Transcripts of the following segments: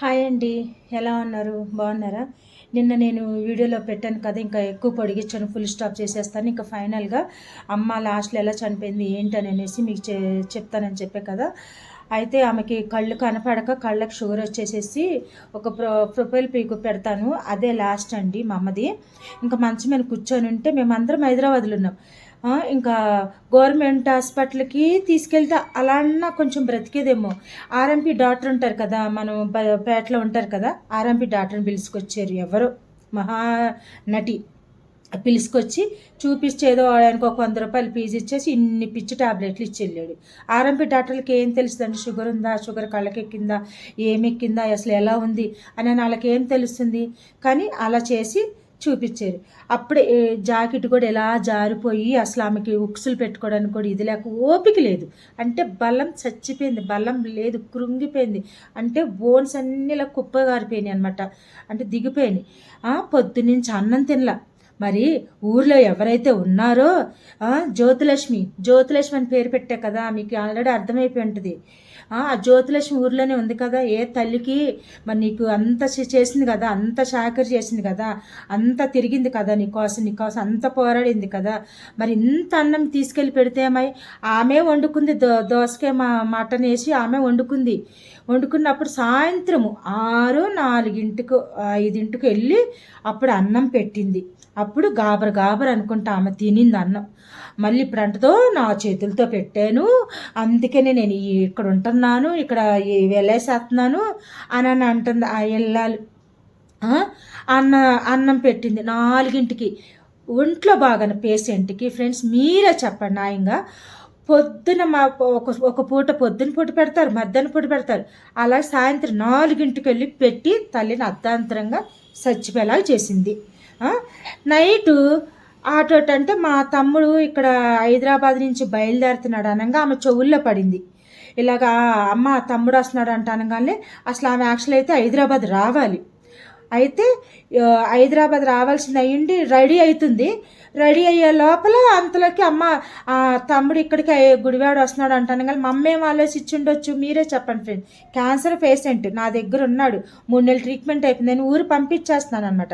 Hi అండి. ఎలా ఉన్నారు? బాగున్నారా? నిన్న నేను వీడియోలో పెట్టాను కదా, ఇంకా ఎక్కువ పొడిగించాను, ఫుల్ స్టాప్ చేసేస్తాను. ఇంకా ఫైనల్గా అమ్మ లాస్ట్లో ఎలా చనిపోయింది ఏంటని అనేసి మీకు చెప్తానని చెప్పే కదా. అయితే ఆమెకి కళ్ళు కనపడక కళ్ళకి షుగర్ వచ్చేసేసి ఒక ప్రొఫైల్ పీకు పెడతాను, అదే లాస్ట్ అండి మా అమ్మది. ఇంకా మంచం మీద కూర్చొని ఉంటే మేమందరం హైదరాబాద్లో ఉన్నాం. ఇంకా గవర్నమెంట్ హాస్పిటల్కి తీసుకెళ్తే అలా అన్నా కొంచెం బ్రతికేదేమో. ఆర్ఎంపీ డాక్టర్ ఉంటారు కదా, మనం పేటలో ఉంటారు కదా, ఆర్ఎంపీ డాక్టర్ని పిలుచుకొచ్చారు ఎవరో మహా నటి. పిలుచుకొచ్చి చూపించేదో ఆయనకు ఒక 100 రూపాయలు ఫీజు ఇచ్చేసి ఇన్ని పిచ్చి టాబ్లెట్లు ఇచ్చి వెళ్ళాడు. ఆర్ఎంపీ డాక్టర్లకి ఏం తెలుస్తుందండి? షుగర్ ఉందా, షుగర్ కళ్ళకెక్కిందా, ఏమెక్కిందా, అసలు ఎలా ఉంది అని వాళ్ళకి ఏం తెలుస్తుంది? కానీ అలా చేసి చూపించారు. అప్పుడే జాకెట్ కూడా ఎలా జారిపోయి అసలు ఆమెకి ఉక్సులు పెట్టుకోవడానికి కూడా ఇది లేక ఓపిక లేదు. అంటే బలం చచ్చిపోయింది, బలం లేదు, కృంగిపోయింది. అంటే బోన్స్ అన్నీ ఇలా కుప్పగారిపోయినాయి అనమాట, అంటే దిగిపోయినాయి. పొద్దున్నుంచి అన్నం తినలా. మరి ఊర్లో ఎవరైతే ఉన్నారో జ్యోతిలక్ష్మి, జ్యోతిలక్ష్మి అని పేరు పెట్టా కదా, మీకు ఆల్రెడీ అర్థమైపోయి ఉంటుంది. ఆ జ్యోతిలక్ష్మి ఊర్లోనే ఉంది కదా. ఏ తల్లికి మరి నీకు అంత చేసింది కదా, అంత చాకరీ చేసింది కదా, అంత తిరిగింది కదా, నీకోసం అంత పోరాడింది కదా. మరి ఇంత అన్నం తీసుకెళ్ళి పెడితే ఆమె వండుకుంది. దోసకాయ మటన్ వేసి ఆమె వండుకున్నప్పుడు సాయంత్రము 6, 4, 5 వెళ్ళి అప్పుడు అన్నం పెట్టింది. అప్పుడు గాబర అనుకుంటా ఆమె తినింది అన్నం. మళ్ళీ ఇప్పుడు అంటదో నా చేతులతో పెట్టాను, అందుకనే నేను ఇక్కడ ఉంటున్నాను, ఇక్కడ వెళ్ళేసేస్తున్నాను అని అంటుంది. ఆ ఇల్లాలు అన్నం పెట్టింది 4కి. ఒంట్లో బాగాన పేషెంట్కి ఫ్రెండ్స్ మీరే చెప్పండి న్యాయంగా. పొద్దున ఒక పొద్దున పూట పెడతారు, మధ్యాహ్నం పూట పెడతారు, అలా సాయంత్రం 4కి వెళ్ళి పెట్టి తల్లిని అర్ధాంతరంగా చచ్చిపోయేలాగా చేసింది. నైటు ఆటో అంటే మా తమ్ముడు ఇక్కడ హైదరాబాద్ నుంచి బయలుదేరుతున్నాడు అనగా ఆమె చెవుల్లో పడింది. ఇలాగా అమ్మ తమ్ముడు వస్తున్నాడు అంట అనగానే అసలు ఆమె యాక్చువల్ అయితే హైదరాబాద్ రావాలి. అయితే హైదరాబాద్ రావాల్సింది అయ్యిండి రెడీ అవుతుంది. రెడీ అయ్యే లోపల అంతలోకి అమ్మ తమ్ముడు ఇక్కడికి గుడివాడ వస్తున్నాడు అంటాను. కానీ మా అమ్మ ఏం ఆలోచించి ఉండొచ్చు మీరే చెప్పండి ఫ్రెండ్. క్యాన్సర్ పేషెంట్ నా దగ్గర ఉన్నాడు, 3 నెలలు ట్రీట్మెంట్ అయిపోయింది, నేను ఊరు పంపించేస్తున్నాను అనమాట.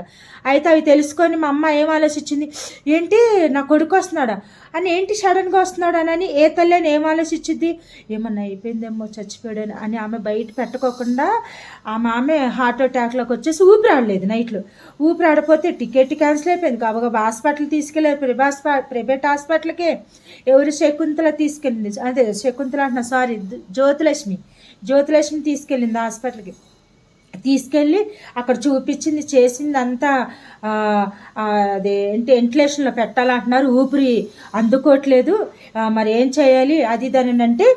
అయితే అవి తెలుసుకొని మా అమ్మ ఏం ఆలోచించింది, ఏంటి నా కొడుకు వస్తున్నాడా అని, ఏంటి సడన్గా వస్తున్నాడు అని ఏ తల్లిని ఏం ఆలోచించింది, ఏమన్నా అయిపోయిందేమో చచ్చిపోయాడు అని ఆమె బయట పెట్టుకోకుండా ఆమె హార్ట్ అటాక్లోకి వచ్చేసి ఊపిరాడలేదు. నైట్లో ఊపిరాడపోతే టికెట్ క్యాన్సిల్ అయిపోయింది. గబగబా హాస్పిటల్ తీసుకెళ్ళారు, ప్రైవేట్ హాస్పిటల్కే. ఎవరు శకుంతల తీసుకెళ్ళింది, అదే శకుంతల అంటున్నా, సారీ జ్యోతిలక్ష్మి తీసుకెళ్ళింది హాస్పిటల్కి. తీసుకెళ్ళి అక్కడ చూపించింది, చేసింది అంతా. అదేంటి వెంటిలేషన్లో పెట్టాలంటున్నారు, ఊపిరి అందుకోవట్లేదు, మరి ఏం చేయాలి అది దాని అంటే.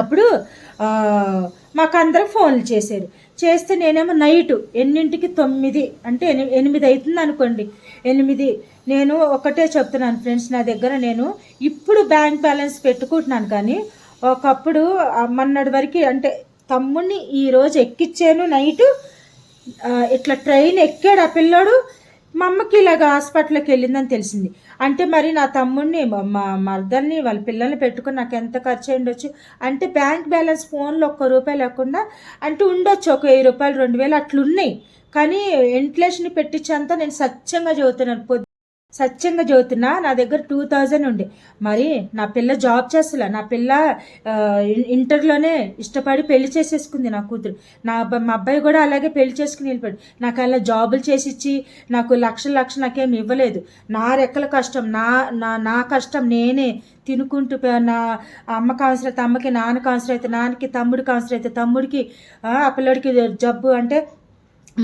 అప్పుడు మాకు అందరూ ఫోన్లు చేస్తే నేనేమో నైటు 9 అంటే 8 అవుతుంది అనుకోండి, 8. నేను ఒకటే చెప్తున్నాను ఫ్రెండ్స్, నా దగ్గర నేను ఇప్పుడు బ్యాంక్ బ్యాలెన్స్ పెట్టుకుంటున్నాను, కానీ ఒకప్పుడు మొన్నటి వరకు అంటే తమ్ముడిని ఈరోజు ఎక్కిచ్చాను నైటు. ఇట్లా ట్రైన్ ఎక్కాడు ఆ పిల్లోడు, మా అమ్మకి ఇలాగ హాస్పిటల్కి వెళ్ళిందని తెలిసింది. అంటే మరి నా తమ్ముడిని మా మర్దల్ని వాళ్ళ పిల్లల్ని పెట్టుకుని నాకు ఎంత ఖర్చు అయి ఉండొచ్చు. అంటే బ్యాంక్ బ్యాలెన్స్ ఫోన్లో ₹1 లేకుండా అంటే ఉండొచ్చు, ఒక ₹1000, 2000 అట్లున్నాయి. కానీ వెంటిలేషన్ పెట్టించేంత నేను సత్యంగా చదువుతున్నా. నా దగ్గర 2000 ఉండే. మరి నా పిల్ల జాబ్ చేస్తలే, నా పిల్ల ఇంటర్లోనే ఇష్టపడి పెళ్లి చేసేసుకుంది నా కూతురు. మా అబ్బాయి కూడా అలాగే పెళ్లి చేసుకుని వెళ్ళిపోయాడు. నాకు అలా జాబులు చేసిచ్చి నాకు లక్షలు నాకేం ఇవ్వలేదు. నా రెక్కల కష్టం, నా కష్టం నేనే తినుకుంటూ, నా అమ్మకి అవసరం అయితే అమ్మకి, నాన్నకి అవసరం అయితే నాన్నకి, తమ్ముడికి అవసరం అయితే తమ్ముడికి, ఆ పిల్లడికి జబ్బు అంటే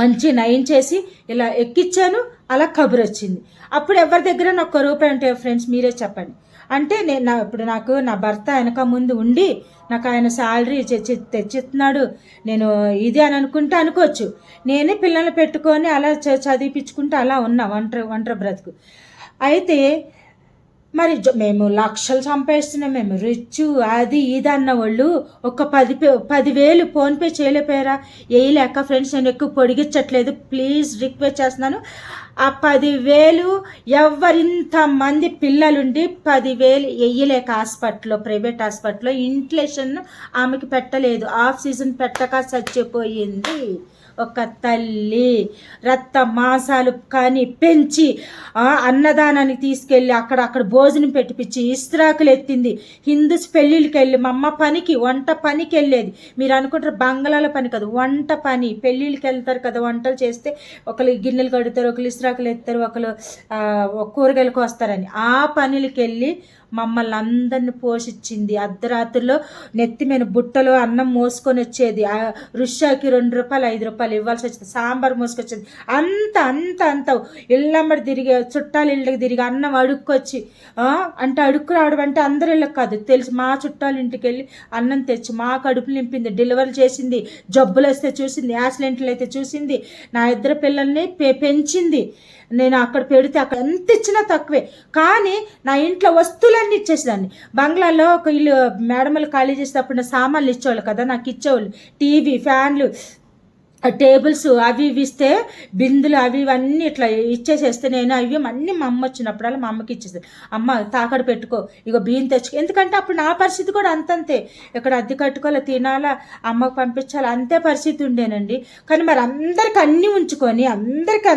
మంచి నయం చేసి ఇలా ఎక్కిచ్చాను. అలా కబురు వచ్చింది. అప్పుడు ఎవరి దగ్గర నాకు ₹1 ఉంటాయి ఫ్రెండ్స్ మీరే చెప్పండి. అంటే ఇప్పుడు నాకు నా భర్త వెనక ముందు ఉండి నాకు ఆయన శాలరీ తెచ్చిస్తున్నాడు, నేను ఇది అని అనుకోవచ్చు. నేనే పిల్లల్ని పెట్టుకొని అలా చదివించుకుంటూ అలా ఉన్నా, ఒంటరి బ్రతుకు. అయితే మరి మేము లక్షలు సంపాదిస్తున్నాం, మేము రిచ్ అది ఇది అన్న వాళ్ళు ఒక 10,000 ఫోన్పే చేయలేకపోయారా? వేయలేక ఫ్రెండ్స్, నేను ఎక్కువ పొడిగించట్లేదు, ప్లీజ్ రిక్వెస్ట్ చేస్తున్నాను. ఆ 10,000 ఎవరింతమంది పిల్లలుండి 10,000 వెయ్యలేక హాస్పిటల్లో, ప్రైవేట్ హాస్పిటల్లో ఇన్ఫ్లేషన్ ఆమెకి పెట్టలేదు. ఆఫ్ సీజన్ పెట్టక చచ్చిపోయింది. ఒక తల్లి రక్త మాంసాలు కానీ పెంచి అన్నదానానికి తీసుకెళ్ళి అక్కడ భోజనం పెట్టిపించి ఇస్త్రాకులు ఎత్తింది. హిందూస్ పెళ్ళిళ్ళకి వెళ్ళి మా అమ్మ పనికి, వంట పనికి వెళ్ళేది. మీరు అనుకుంటారు బంగ్లాల పని కాదు, వంట పని. పెళ్ళిళ్ళకి వెళ్తారు కదా, వంటలు చేస్తే ఒకరు గిన్నెలు కడుగుతారు, ఒకరు ఇస్త్రాకులు ఎత్తారు, ఒకరు కూరగాయలకు వస్తారని. ఆ పనులకి వెళ్ళి మమ్మల్ని అందరిని పోషించింది. అర్ధరాత్రిలో నెత్తి మీద బుట్టలో అన్నం మోసుకొని వచ్చేది. రుషాకి 2 రూపాయలు 5 రూపాయలు ఇవ్వాల్సి వచ్చేది. సాంబార్ మోసుకొచ్చేది. అంత ఇళ్ళమ్మడి తిరిగి, చుట్టాలు ఇళ్ళకి తిరిగి అన్నం అడుక్కొచ్చి, అంటే అడుక్కు రావడం అంటే అందరి ఇళ్ళకి కాదు, తెలిసి మా చుట్టాల ఇంటికి వెళ్ళి అన్నం తెచ్చి మా కడుపు నింపింది. డెలివరీ చేసింది, జబ్బులు వస్తే చూసింది, యాక్సిడెంట్లు అయితే చూసింది, నా 2 పిల్లల్ని పెంచింది. నేను అక్కడ పెడితే అక్కడ ఎంత ఇచ్చినా తక్కువే. కానీ నా ఇంట్లో వస్తువులన్నీ ఇచ్చేసేదాన్ని. బంగ్లాలో ఒక ఇల్లు మేడమలు ఖాళీ చేసేటప్పుడు సామాన్లు ఇచ్చేవాళ్ళు కదా, నాకు ఇచ్చేవాళ్ళు. టీవీ, ఫ్యాన్లు, టేబుల్స్ అవి ఇవి ఇస్తే, బిందులు అవి ఇవన్నీ ఇట్లా ఇచ్చేసేస్తే నేను అవి అన్నీ మా అమ్మ వచ్చినప్పుడల్లా మా అమ్మకి ఇచ్చేస్తాను. అమ్మ తాకడ పెట్టుకో, ఇక బియ్యం తెచ్చుకో. ఎందుకంటే అప్పుడు నా పరిస్థితి కూడా అంతంతే. ఇక్కడ అద్దె కట్టుకోవాలి, తినాలా, అమ్మకు పంపించాలి, అంతే పరిస్థితి ఉండేనండి. కానీ మరి అందరికి అన్నీ ఉంచుకొని అందరికి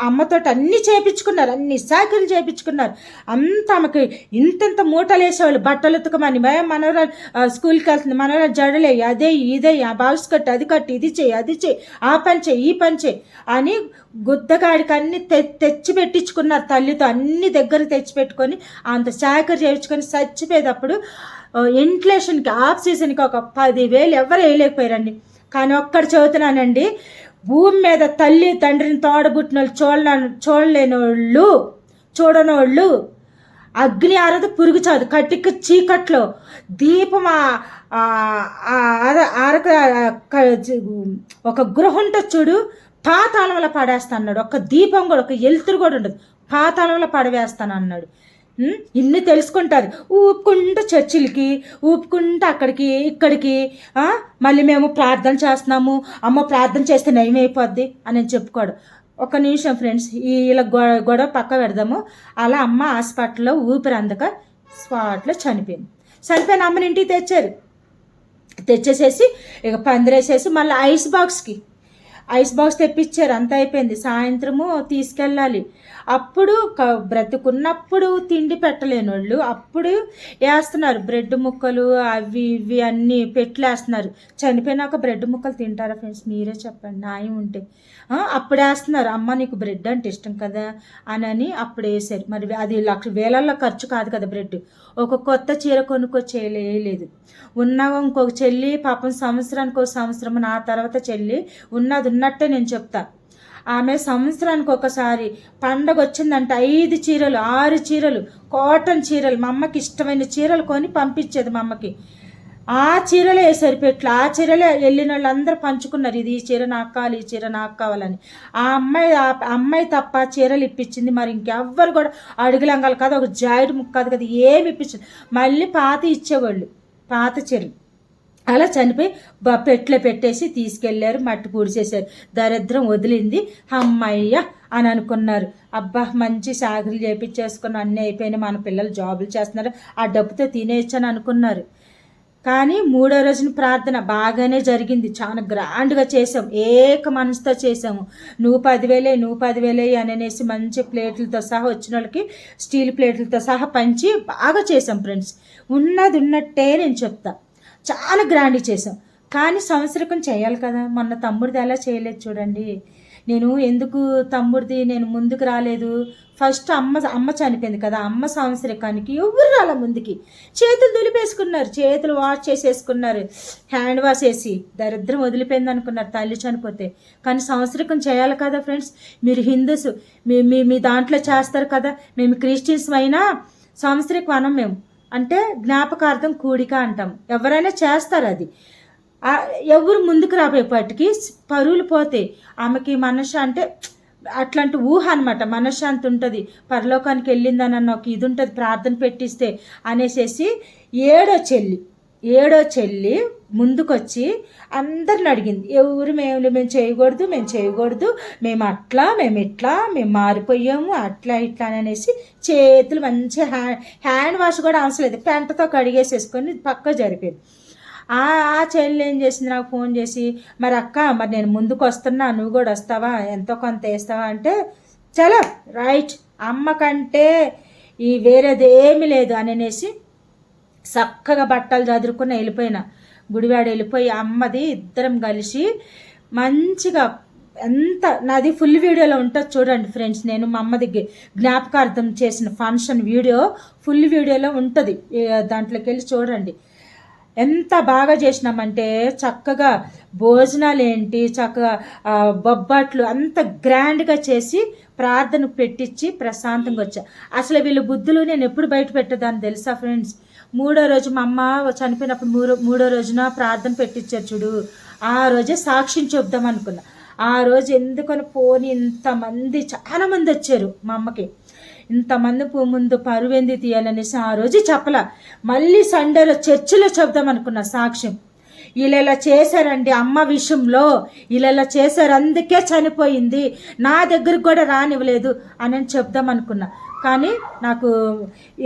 అమ్మతో అన్నీ చేయించుకున్నారు, అన్ని సాకిలు చేయించుకున్నారు. అంత ఆమెకి ఇంత మూటలు వేసేవాళ్ళు. బట్టలు ఉతకమని, మనవరాలు స్కూల్కి వెళ్తుంది, మనవరాలు జడలే, అదే ఇదే, ఆ బాక్స్ కట్టి, అది కట్టి, ఇది చేయి, అది ఆ పని చేయి, ఈ పని చేయి అని గుద్దగాడికి అన్ని తెచ్చి పెట్టించుకున్నారు. తల్లితో అన్ని దగ్గర తెచ్చి పెట్టుకొని అంత చాకరి చేయించుకొని చచ్చిపోయేటప్పుడు ఇన్ఫ్లేషన్కి, ఆఫ్ సీజన్కి ఒక 10,000 ఎవరు వేయలేకపోయారండి. కానీ ఒక్కడు చదువుతున్నానండి, భూమి మీద తల్లి తండ్రిని తోడబుట్టిన వాళ్ళు, చూడనోళ్ళు అగ్ని ఆరదు, పురుగు చాదు, కట్టికి చీకట్లో దీపం ఒక గృహం ఉంటుంది చూడు, పాతాళంలో పడేస్తాడు. ఒక దీపం కూడా, ఒక ఎలుతురు కూడా ఉండదు, పాతాళంలో పడవేస్తాను అన్నాడు. ఇన్ని తెలుసుకుంటారు. ఊపుకుంటూ చర్చిలకి, ఊపుకుంటూ అక్కడికి ఇక్కడికి, మళ్ళీ మేము ప్రార్థన చేస్తున్నాము, అమ్మ ప్రార్థన చేస్తే నయమైపోద్ది అని చెప్పుకోడు. ఒక నిమిషం ఫ్రెండ్స్, ఇలా గొడవ పక్క పెడదాము. అలా అమ్మ హాస్పిటల్లో ఊపిరి అందక స్పాట్లో చనిపోయింది. చనిపోయిన అమ్మని ఇంటికి తెచ్చేసేసి ఇక పందిరేసేసి మళ్ళీ ఐస్ బాక్స్ తెప్పించారు. అంత అయిపోయింది. సాయంత్రము తీసుకెళ్ళాలి. అప్పుడు బ్రతుకున్నప్పుడు తిండి పెట్టలేని వాళ్ళు అప్పుడు వేస్తున్నారు బ్రెడ్ ముక్కలు, అవి ఇవి అన్నీ పెట్లేస్తున్నారు. చనిపోయినాక బ్రెడ్ ముక్కలు తింటారా ఫ్రెండ్స్? మీరే చెప్పండి, న్యాయం ఉంటే. అప్పుడు వేస్తున్నారు, అమ్మ నీకు బ్రెడ్ అంటే ఇష్టం కదా అని అప్పుడు వేసారు. మరి అది వేలల్లో ఖర్చు కాదు కదా బ్రెడ్. ఒక కొత్త చీర కొనుక్కొచ్చేయలేదు. ఉన్నావు ఇంకొక చెల్లి పాపం సంవత్సరానికి ఒక సంవత్సరం, నా తర్వాత చెల్లి ఉన్నది ఉన్నట్టే నేను చెప్తా. ఆమె సంవత్సరానికి ఒకసారి పండగ వచ్చిందంటే 5 చీరలు 6 చీరలు కాటన్ చీరలు, మా అమ్మకి ఇష్టమైన చీరలు కొని పంపించేది. మా అమ్మకి ఆ చీరలే వేసారు పెట్లు. ఆ చీరలే వెళ్ళిన వాళ్ళందరూ పంచుకున్నారు, ఇది ఈ చీర నాకు కావాలి, ఈ చీర నాకు కావాలని. ఆ అమ్మాయి తప్ప చీరలు ఇప్పించింది. మరి ఇంకెవ్వరు కూడా అడుగులంగాలు కాదు, ఒక జాయిడ్ ముక్క కాదు కదా, ఏమి ఇప్పించింది. మళ్ళీ పాత ఇచ్చేవాళ్ళు, పాత చీరలు. అలా చనిపోయి పెట్లో పెట్టేసి తీసుకెళ్లారు, మట్టి పూడిచేశారు. దరిద్రం వదిలింది, అమ్మయ్య అని అనుకున్నారు. అబ్బా మంచి సాగులు చేపించేసుకుని అన్నీ అయిపోయినాయి, మన పిల్లలు జాబులు చేస్తున్నారు, ఆ డబ్బుతో తినేయచ్చు అని అనుకున్నారు. కానీ 3వ రోజున ప్రార్థన బాగానే జరిగింది. చాలా గ్రాండ్గా చేసాం, ఏక మనసుతో చేసాము. నువ్వు 10,000 అనేసి మంచి ప్లేట్లతో సహా వచ్చిన వాళ్ళకి స్టీల్ ప్లేట్లతో సహా పంచి బాగా చేసాం ఫ్రెండ్స్. ఉన్నది ఉన్నట్టే నేను చెప్తా, చాలా గ్రాండ్ చేసాం. కానీ సంవత్సరకం చేయాలి కదా. మొన్న తమ్ముడిది ఎలా చేయలేదు చూడండి. నేను ఎందుకు తమ్ముడిది నేను ముందుకు రాలేదు, ఫస్ట్ అమ్మ చనిపోయింది కదా, అమ్మ సంవత్సరకానికి ఎవరు రాలా ముందుకి. చేతులు దులిపేసుకున్నారు, చేతులు వాష్ చేసేసుకున్నారు, హ్యాండ్ వాష్ వేసి. దరిద్రం వదిలిపోయింది అనుకున్నారు తల్లి చనిపోతే. కానీ సంవత్సరకం చేయాలి కదా ఫ్రెండ్స్. మీరు హిందూస్ మీ దాంట్లో చేస్తారు కదా, మేము క్రిస్టియన్స్ అయినా సంవత్సరకం అనం మేము, అంటే జ్ఞాపకార్థం కూడిక అంటాం. ఎవరైనా చేస్తారు అది. ఎవరు ముందుకు రాబోయేపాటికి పరువులు పోతే ఆమెకి మనసు అంటే అట్లాంటి ఊహ అనమాట, మనశ్శాంతి ఉంటుంది, పరలోకానికి వెళ్ళిందని అన్న ఒక ఇది ఉంటుంది, ప్రార్థన పెట్టిస్తే అనేసేసి. 7వ చెల్లి ఏడో చెల్లి ముందుకొచ్చి అందరిని అడిగింది, ఎవరు మేము చేయకూడదు, మేము అట్లా, మేము ఇట్లా, మేము మారిపోయాము, అట్లా ఇట్లా అనేసి చేతులు మంచి హ్యాండ్ వాష్ కూడా అవసరం లేదు, పెంటతో కడిగేసేసుకొని పక్క జరిపేది. ఆ చెల్లి ఏం చేసింది, నాకు ఫోన్ చేసి, మరి అక్క, మరి నేను ముందుకు వస్తున్నా, నువ్వు కూడా వస్తావా, ఎంతో కొంత వేస్తావా అంటే, చలో రైట్, అమ్మ కంటే ఈ వేరేది ఏమీ లేదు అనేసి చక్కగా బట్టలు చదురుకుని వెళ్ళిపోయినా, గుడివాడ వెళ్ళిపోయి అమ్మది ఇద్దరం కలిసి మంచిగా, ఎంత నాది ఫుల్ వీడియోలో ఉంటుంది చూడండి ఫ్రెండ్స్. నేను మా అమ్మది జ్ఞాపకార్థం చేసిన ఫంక్షన్ వీడియో ఫుల్ వీడియోలో ఉంటుంది, దాంట్లోకి వెళ్ళి చూడండి. ఎంత బాగా చేసినామంటే చక్కగా భోజనాలు ఏంటి, చక్కగా బొబ్బట్లు అంత గ్రాండ్గా చేసి ప్రార్థన పెట్టించి ప్రశాంతంగా వచ్చా. అసలు వీళ్ళ బుద్ధులు నేను ఎప్పుడు బయట పెట్టేదాన్ని తెలుసా ఫ్రెండ్స్. 3వ రోజు మా అమ్మ చనిపోయినప్పుడు 3వ రోజున ప్రార్థన పెట్టించారు చూడు, ఆ రోజే సాక్ష్యం చెప్దాం అనుకున్నా. ఆ రోజు ఎందుకని పోని ఇంతమంది చాలామంది వచ్చారు మా అమ్మకి, ఇంతమంది ముందు పరువెంది తీయాలనేసి ఆ రోజు చెప్పలా. మళ్ళీ సండేలో చర్చిలో చెప్దాం అనుకున్నా సాక్ష్యం. ఇలా చేశారండి అమ్మ విషయంలో, ఇలా చేశారు, అందుకే చనిపోయింది, నా దగ్గరకు కూడా రానివ్వలేదు అని చెప్దాం అనుకున్నా. కానీ నాకు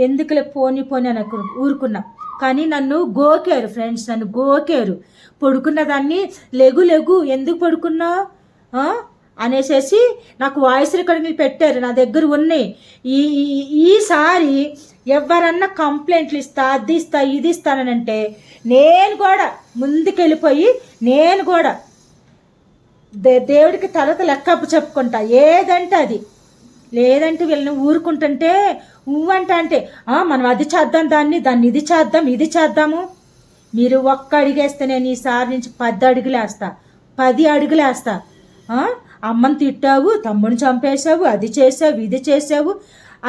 ఎందుకులే పోని అని ఊరుకున్నా. కానీ నన్ను గోకారు ఫ్రెండ్స్, నన్ను గోకారు. పడుకున్న దాన్ని లెగు ఎందుకు పడుకున్నావు అనేసేసి నాకు వాయిస్ రికార్డింగ్లు పెట్టారు, నా దగ్గర ఉన్నాయి. ఈసారి ఎవరన్నా కంప్లైంట్లు ఇస్తా, అది ఇస్తా, ఇది ఇస్తానంటే నేను కూడా ముందుకెళ్ళిపోయి నేను కూడా దేవుడికి తర్వాత లెక్కప్పు చెప్పుకుంటా, ఏదంటే అది. లేదంటే వీళ్ళని ఊరుకుంటుంటే అంటే మనం అది చేద్దాం, దాన్ని ఇది చేద్దాము. మీరు ఒక్క అడిగేస్తే నేను ఈసారి నుంచి 10 అడుగులు వేస్తా, 10 అడుగులు వేస్తా. అమ్మని తిట్టావు, తమ్ముని చంపేశావు, అది చేసావు, ఇది చేసావు.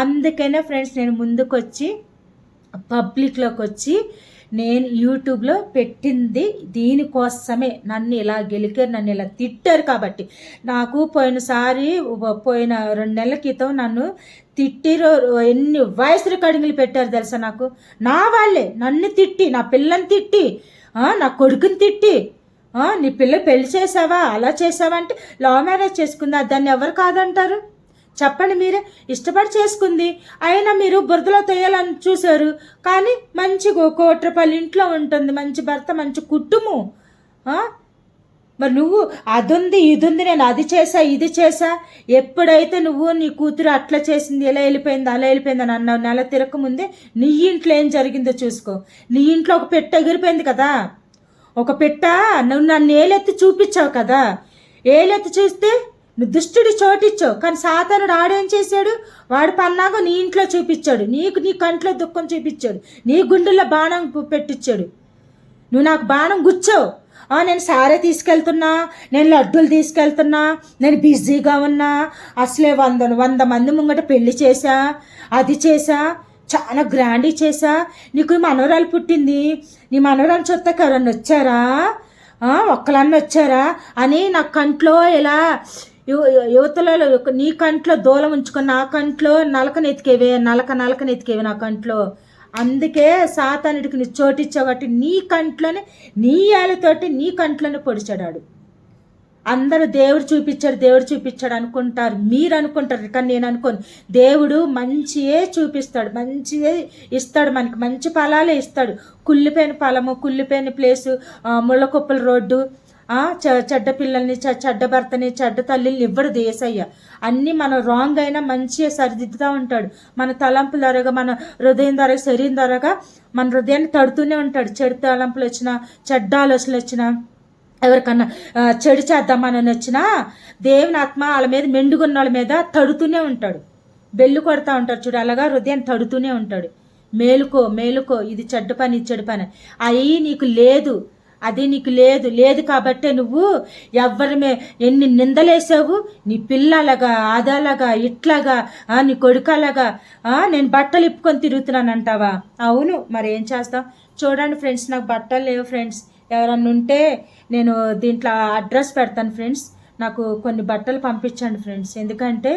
అందుకనే ఫ్రెండ్స్ నేను ముందుకొచ్చి పబ్లిక్లోకి వచ్చి నేను యూట్యూబ్లో పెట్టింది దీనికోసమే. నన్ను ఇలా గెలికారు, నన్ను ఇలా తిట్టారు కాబట్టి. నాకు పోయినసారి పోయిన 2 నెలల క్రితం నన్ను తిట్టిరో ఎన్ని వాయిస్ రికార్డింగ్లు పెట్టారు తెలుసా నాకు. నా వాళ్ళే నన్ను తిట్టి, నా పిల్లని తిట్టి, నా కొడుకుని తిట్టి, నీ పిల్ల పెళ్లి చేసావా, అలా చేసావా అంటే, లవ్ మ్యారేజ్ చేసుకుందా, దాన్ని ఎవరు కాదంటారు చెప్పండి. మీరే ఇష్టపడి చేసుకుంది, అయినా మీరు బురదలో తేయాలని చూశారు. కానీ మంచి 1 కోటి రూపాయలు ఇంట్లో ఉంటుంది, మంచి భర్త, మంచి కుటుంబం. మరి నువ్వు అదుంది ఇదుంది, నేను అది చేసా ఇది చేసా. ఎప్పుడైతే నువ్వు నీ కూతురు అట్లా చేసింది, ఇలా వెళ్ళిపోయింది, అలా వెళ్ళిపోయింది అని అన్నావు, నెల తిరగకముందే నీ ఇంట్లో ఏం జరిగిందో చూసుకో. నీ ఇంట్లో ఒక పెట్ట ఎగిరిపోయింది కదా, ఒక పెట్ట. నువ్వు నన్ను ఏలెత్తి చూపించావు కదా, ఏలెత్తి చూస్తే నువ్వు దుష్టుడి చోటిచ్చావు. కానీ సాతానుడు ఆడేం చేశాడు, వాడు పన్నాగా నీ ఇంట్లో చూపించాడు, నీ కంట్లో దుఃఖం చూపించాడు, నీ గుండెల్లో బాణం పెట్టించాడు. నువ్వు నాకు బాణం గుచ్చావు. నేను సారే తీసుకెళ్తున్నా, నేను లడ్డూలు తీసుకెళ్తున్నా, నేను బిజీగా ఉన్నా, అసలే 100 మంది ముంగట పెళ్లి చేశా, అది చేశా, చాలా గ్రాండ్ చేశా, నీకు మనవరాలు పుట్టింది, నీ మనవరాలు చూస్తాక ఎవరన్నా వచ్చారా, ఒక్కలన్నా వచ్చారా అని నా కంట్లో ఇలా యువతలలో నీ కంట్లో దూలం ఉంచుకొని నా కంట్లో నలకనెతికేవే నా కంట్లో. అందుకే సాతానుడికి నీ చోటిచ్చావు కాబట్టి నీ కంట్లోనే, నీ ఏళ్ళతోటి నీ కంట్లోనే పొడిచాడాడు. అందరూ దేవుడు చూపించాడు అనుకుంటారు, మీరు అనుకుంటారు, కానీ నేను అనుకోను. దేవుడు మంచియే చూపిస్తాడు, మంచియే ఇస్తాడు, మనకి మంచి ఫలాలే ఇస్తాడు. కుళ్ళిపోయిన ఫలము, కుళ్ళిపోయిన ప్లేసు, ముళ్ళకుప్పల రోడ్డు, చెడ్డ పిల్లల్ని, చెడ్డ భర్తని, చెడ్డ తల్లిని ఇవ్వడు యేసయ్య. అన్నీ మనం రాంగ్ అయినా మంచిగా సరిదిద్దుతూ ఉంటాడు. మన తలంపుల ద్వారాగా, మన హృదయం ద్వారా, శరీరం ద్వారాగా మన హృదయాన్ని తడుతూనే ఉంటాడు. చెడు తలంపులు వచ్చినా, చెడ్డ ఆలోచనలు వచ్చినా, ఎవరికన్నా చెడు చేద్దామని వచ్చినా దేవుని ఆత్మ వాళ్ళ మీద, మెండుగున్న వాళ్ళ మీద తడుతూనే ఉంటాడు, బెల్లు కొడతా ఉంటాడు చూడు, అలాగా హృదయాన్ని తడుతూనే ఉంటాడు. మేలుకో, ఇది చెడ్డ పని, ఇది చెడు పని, అవి నీకు లేదు, అది నీకు లేదు కాబట్టే నువ్వు ఎవరి ఎన్ని నిందలేసావు, నీ పిల్లలాగా, అదాలాగా, ఇట్లాగా, నీ కొడుకలాగా నేను బట్టలు ఇప్పుకొని తిరుగుతున్నాను అంటావా? అవును, మరి ఏం చేస్తాం. చూడండి ఫ్రెండ్స్, నాకు బట్టలు లేవు ఫ్రెండ్స్. ఎవరన్నా ఉంటే నేను దీంట్లో అడ్రస్ పెడతాను ఫ్రెండ్స్. నాకు కొన్ని బట్టలు పంపించండి ఫ్రెండ్స్. ఎందుకంటే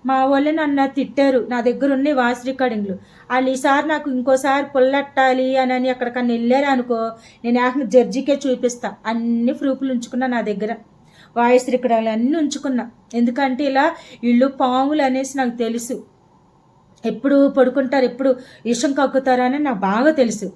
మా వాళ్ళే నన్ను తిట్టారు, నా దగ్గర ఉన్నాయి వాయిస్ రికార్డింగ్లు. వాళ్ళు ఈసారి నాకు ఇంకోసారి పుల్లట్టాలి అని ఎక్కడికన్నా వెళ్ళారు అనుకో, నేను ఏకంగా జడ్జికే చూపిస్తా. అన్ని ప్రూఫ్లు ఉంచుకున్నా నా దగ్గర, వాయిస్ రికార్డింగ్లు అన్నీ ఉంచుకున్నా. ఎందుకంటే ఇలా ఇళ్ళు పాములు అనేసి నాకు తెలుసు. ఎప్పుడు పడుకుంటారు, ఎప్పుడు విషం కక్కుతారని నాకు బాగా తెలుసు.